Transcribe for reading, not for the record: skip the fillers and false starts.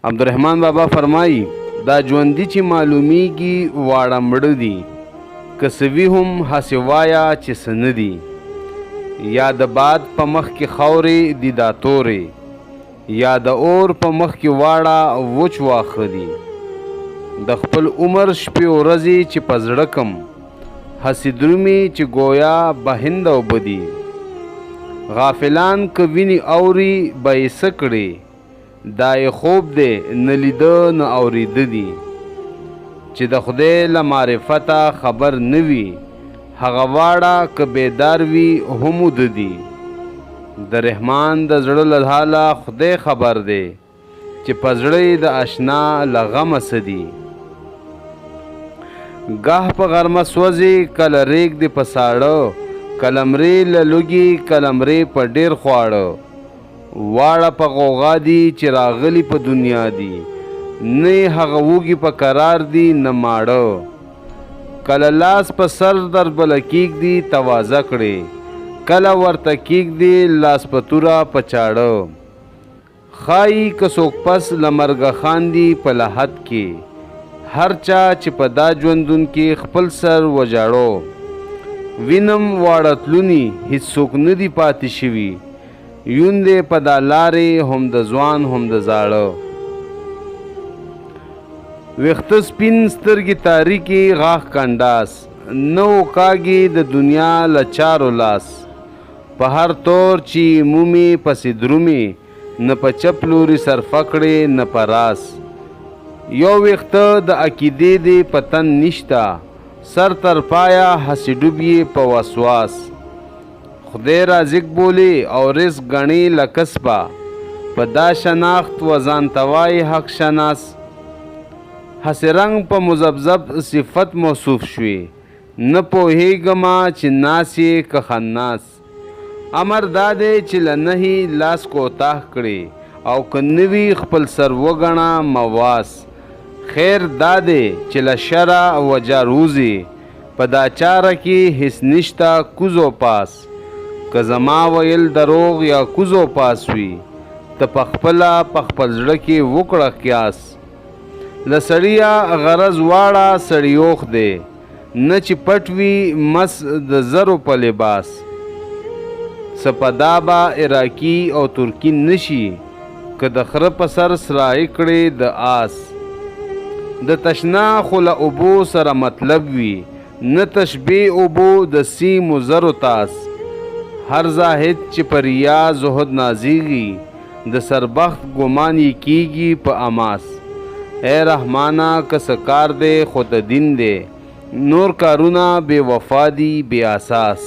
عبدالرحمن بابا فرمایي دا ژوندي چې معلومیږي واړه مړه دي، که څه وي هم هسې وایه چې څه نه دي. یا د باد په مخ کې خاورې دي دا تورې، یا د اور په مخ کې واړه وچ واښه دي. د خپل عمر شپې ورځې چې په زړه کم، هسې درومي چې گویا بهند اوبه دي. غافلان که ویني اوري به یې څه کړې، دا یې خوب دی نه لیده نه اورېده دي. چې د خدای له معرفته خبر نه وي، هغه واړه که بیدار وي هم وده دي. د رحمان د زړه له حاله خدای خبر دی، چې په زړه د اشنا له غمه څه دي. گاه په غرمه سوځي کله ریګ دی په ساړه، کله مرې له لوږې کله مرې په ډېر خواړه. واړه په غوغا دي چې راغلي په دنیا دي، نه هغه وږي په قرار دي نه ماړه. کله لاس په سر در بله کېږدي توازه کړې، کله ورته کېږدي لاس په توره په چاړه. ښایي که څوک پس له مرګه خاندي په لحد کې، هر چا چې په دا ژوندون کې خپل سر وجاړو. وینم واړه تلوني هېڅوک نه دي پاتې شوي، یون دی په دا لارې هم د ځوان هم د زاړه. ویښته سپین سترګې تاریکې غاښ کنډاس، نه وکاږي د دنیا له چارو لاس. په هر طور چې مومي پسې درومي، نه په چپ لوري سرفکړې نه په راس. یو ویښته د عقیدې دی په تن نشته، سر تر پایه هسې ډوب یې په وسواس. خدای رازق بولي او رزق ګڼي له کسبه، په دا شناخت و ځان ته وایي حق شناس. هسې رنګ په مذبذب صفت موصوف شوي، نه پوهېږمه چې ناس یې که خناس. امر دا دی چې له نهي لاس کوتاه کړي، او که نه وي خپل سر وګڼه مواس. خیر دا دی چې له شره وجه روزي، په دا چاره کې هیڅ نشته کوزو پاس. که زما ویل دروغ یا کوزو پاس وي، ته پخپله په خپل زړه کې وکړه قیاس. له سړیه غرض واړه سړیوخ دی، نه چې پټ وي مس د زرو په لباس. سپدا به عراقي او ترکي نشي، که د خره په سر سرای کړې د آس. د تشنا خو له اوبو سره مطلب وي، نه تشبیه اوبو د سیمو زرو تاس. هر زاهد چې په ریا زهد نازیږي، د سربخت ګمان یې کیږي په اماس. اے رحمانه که څه کار دی خو د دین دی، نور کارونه بې وفا دي بې اساس.